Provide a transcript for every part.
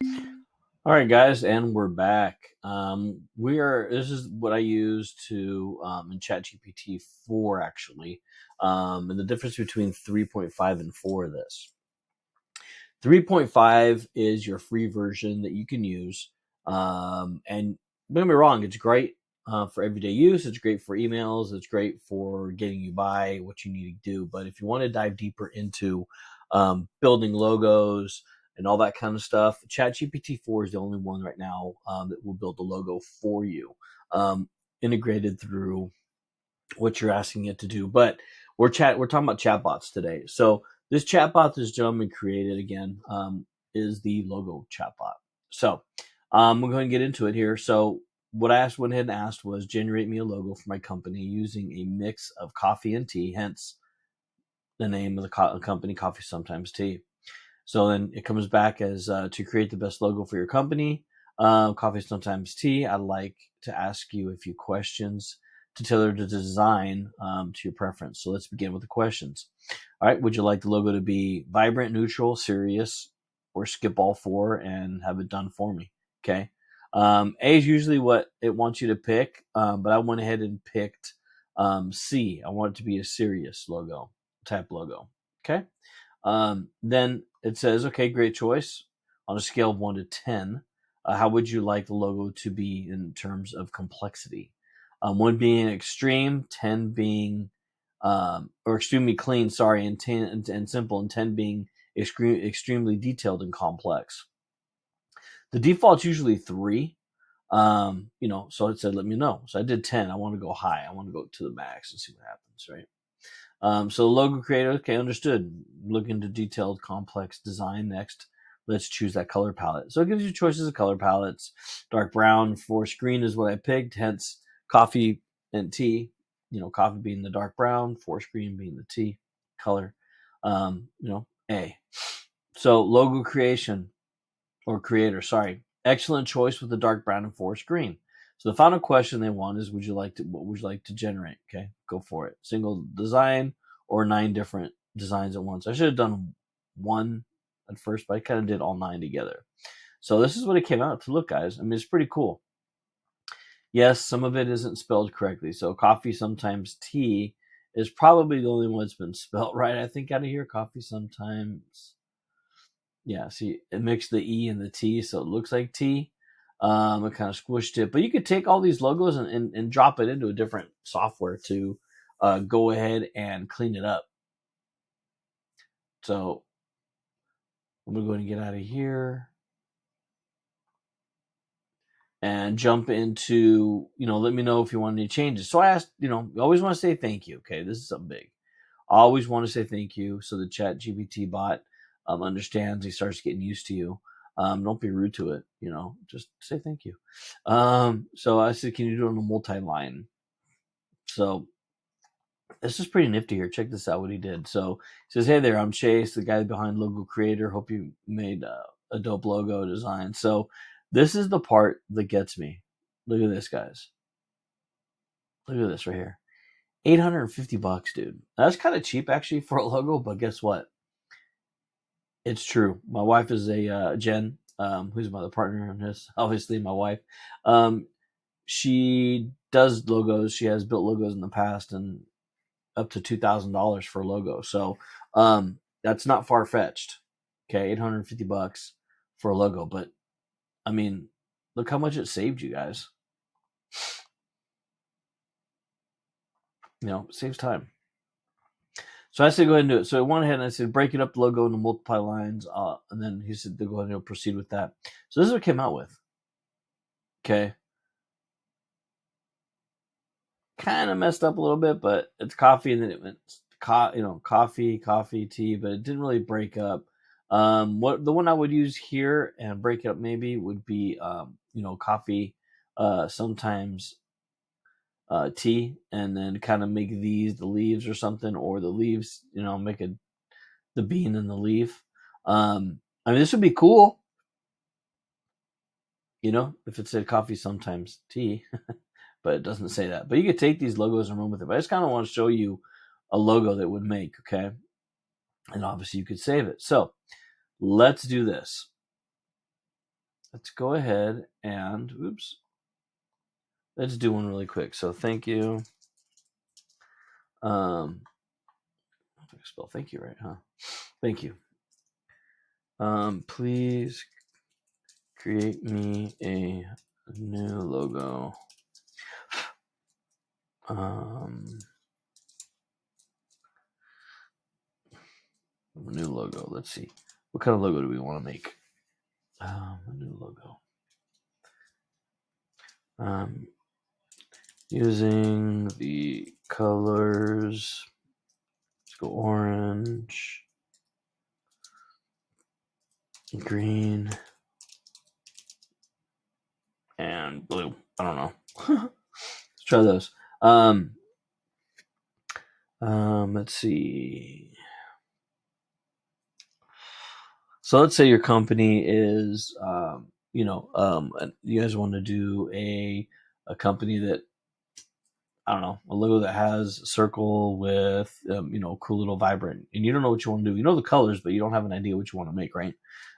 All right, guys, and we're back. This is what I use to in ChatGPT 4 actually, and the difference between 3.5 and 4 of this. 3.5 is your free version that you can use, and don't get me wrong, it's great for everyday use. It's great for emails. It's great for getting you by what you need to do. But if you want to dive deeper into building logos and all that kind of stuff, ChatGPT 4 is the only one right now that will build the logo for you, integrated through what you're asking it to do. But we're talking about chatbots today. So this chatbot this gentleman created again is the logo chatbot. So we're going to get into it here. So what I went ahead and asked was generate me a logo for my company using a mix of coffee and tea, hence the name of the company, Coffee Sometimes Tea. So then it comes back as to create the best logo for your company, Coffee Sometimes Tea. I'd like to ask you a few questions to tailor the design to your preference. So let's begin with the questions. All right. Would you like the logo to be vibrant, neutral, serious, or skip all four and have it done for me? Okay. A is usually what it wants you to pick, but I went ahead and picked C. I want it to be a serious logo type logo. Okay. Then it says, okay, great choice. On a scale of 1 to 10, how would you like the logo to be in terms of complexity? 1 being extreme, 10 being, or extremely clean, sorry, and 10 and simple, and 10 being extremely detailed and complex. The default's usually 3. So it said, let me know. So I did 10. I want to go high. I want to go to the max and see what happens, right? So logo creator, okay, understood. Look into detailed, complex design next. Let's choose that color palette. So it gives you choices of color palettes. Dark brown for screen is what I picked, hence coffee and tea. Coffee being the dark brown, for screen being the tea color. A. So logo creation or creator, sorry. Excellent choice with the dark brown and forest green. So the final question they want is, what would you like to generate? Okay, go for it. Single design or 9 different designs at once. I should have done one at first, but I kind of did all 9 together. So this is what it came out to look, guys. I mean, it's pretty cool. Yes, some of it isn't spelled correctly. So coffee, sometimes tea, is probably the only one that's been spelled right. I think out of here, coffee sometimes. Yeah, see, it mixed the E and the T, so it looks like T. It kind of squished it, but you could take all these logos and drop it into a different software to go ahead and clean it up. So I'm gonna go ahead and get out of here and jump into, let me know if you want any changes. So I asked, you always want to say thank you. Okay, this is something big. I always want to say thank you so the Chat GPT bot understands. He starts getting used to you. Don't be rude to it. Just say thank you. So I said, can you do it on a multi-line? So this is pretty nifty here. Check this out. What he did. So he says, "Hey there, I'm Chase, the guy behind Logo Creator. Hope you made a dope logo design." So this is the part that gets me. Look at this, guys. Look at this right here. $850, dude. That's kind of cheap actually for a logo, but guess what? It's true. My wife is a Jen, who's my other partner in this. Obviously, my wife. She does logos. She has built logos in the past, and up to $2,000 for a logo. So that's not far fetched. Okay, $850 for a logo, but I mean, look how much it saved you guys. It saves time. So I said, go ahead and do it. So I went ahead and I said, break it up the logo into multiple lines. And then he said to go ahead and proceed with that. So this is what it came out with. Okay. Kind of messed up a little bit, but it's coffee, and then it went, coffee, tea, but it didn't really break up. What the one I would use here and break it up maybe would be, coffee, sometimes tea, and then kind of make these the leaves or something, or the leaves, make the bean and the leaf. I mean, this would be cool, if it said coffee, sometimes tea. But it doesn't say that. But you could take these logos and run with it. But I just kind of want to show you a logo that would make, okay? And obviously you could save it. So let's do this. let's go ahead and, oops, let's do one really quick. So thank you. I spell thank you right, huh? Thank you. Please create me a new logo. New logo. Let's see. What kind of logo do we want to make? A new logo. Using the colors. Let's go orange, green, and blue. I don't know. Let's try those. Let's see. So let's say your company is, you guys want to do a company that, I don't know, a logo that has a circle with, cool little vibrant, and you don't know what you want to do. You know the colors, but you don't have an idea what you want to make, right?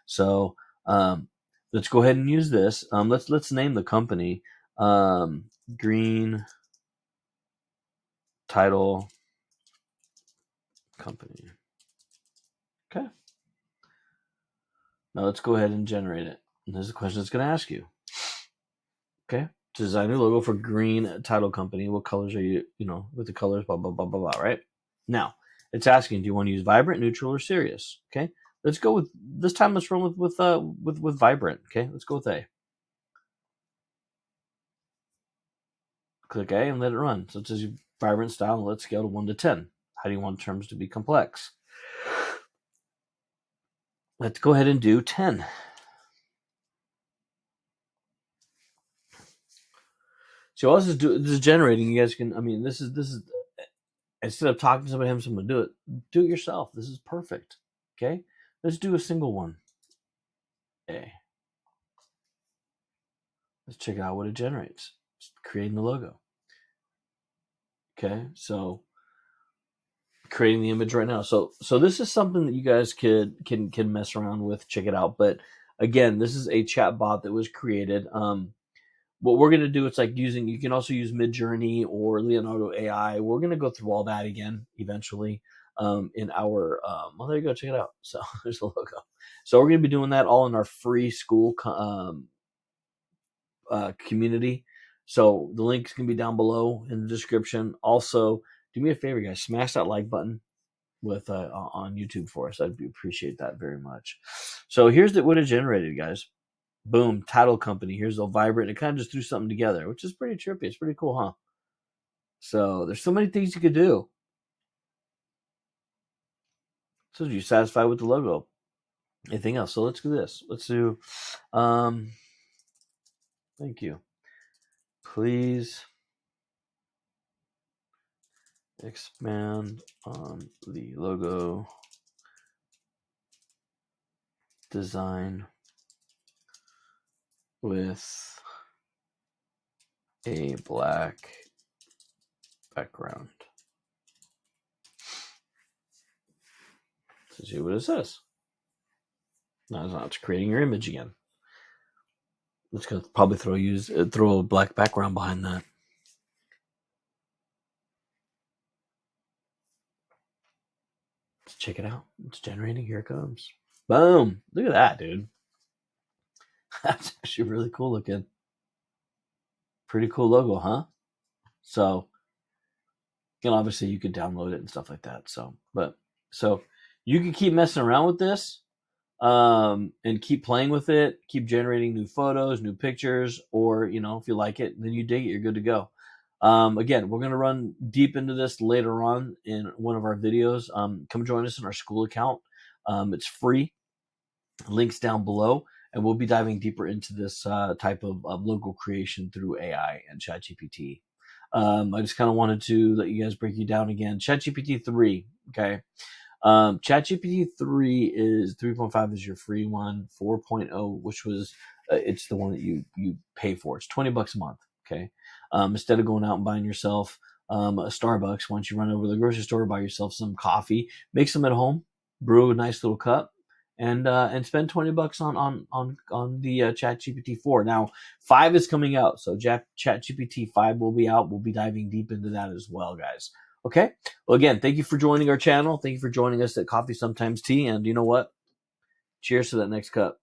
So let's go ahead and use this. Let's name the company Green Title Company. Okay. Now let's go ahead and generate it. And there's a question it's going to ask you. Okay. Design your logo for Green Title Company. What colors are you, with the colors, blah, blah, blah, blah, blah, right? Now, it's asking, do you want to use vibrant, neutral, or serious? Okay. Let's go with, this time let's run with vibrant. Okay. Let's go with A. Click A and let it run. So it says vibrant style, and let's scale to 1 to 10. How do you want terms to be complex? Let's go ahead and do 10. So all this is generating. You guys can, this is instead of talking to somebody, having someone do it yourself. This is perfect. Okay. Let's do a single one. A. Let's check out what it generates. It's creating the logo. Okay. So creating the image right now. So this is something that you guys can mess around with, check it out. But again, this is a chat bot that was created. What we're going to do, it's like you can also use Midjourney or Leonardo AI. We're going to go through all that again eventually in our, well, there you go, check it out. So there's the logo. So we're going to be doing that all in our free school community. So the link's going to be down below in the description. Also, do me a favor, guys, smash that like button with on YouTube for us. I'd appreciate that very much. So here's what it generated, guys. Boom, title company. Here's the vibrant. It kind of just threw something together, which is pretty trippy. It's pretty cool, huh? So there's so many things you could do. So you satisfied with the logo? Anything else? So let's do this. Let's do. Thank you. Please expand on the logo design with a black background. Let's see what it says. No, it's creating your image again. It's gonna probably throw a black background behind that. Let's check it out. It's generating. Here it comes. Boom! Look at that, dude. That's actually really cool looking. Pretty cool logo, huh? So, obviously you could download it and stuff like that. So you can keep messing around with this, and keep playing with it, keep generating new photos, new pictures, or if you like it, then you dig it, you're good to go. Again, we're going to run deep into this later on in one of our videos. Come join us in our school account. It's free. Links down below, and we'll be diving deeper into this type of logo creation through AI and ChatGPT. I just kind of wanted to let you guys break you down again. ChatGPT 3, okay? ChatGPT 3 is 3.5 is your free one. 4.0, which was it's the one that you pay for. It's $20 a month. Okay. Instead of going out and buying yourself a Starbucks, why don't you run over to the grocery store, buy yourself some coffee, make some at home, brew a nice little cup, and spend $20 on the ChatGPT 4. Now 5 is coming out, so ChatGPT 5 will be out. We'll be diving deep into that as well, guys. Okay. Well, again, thank you for joining our channel. Thank you for joining us at Coffee Sometimes Tea. And you know what? Cheers to that next cup.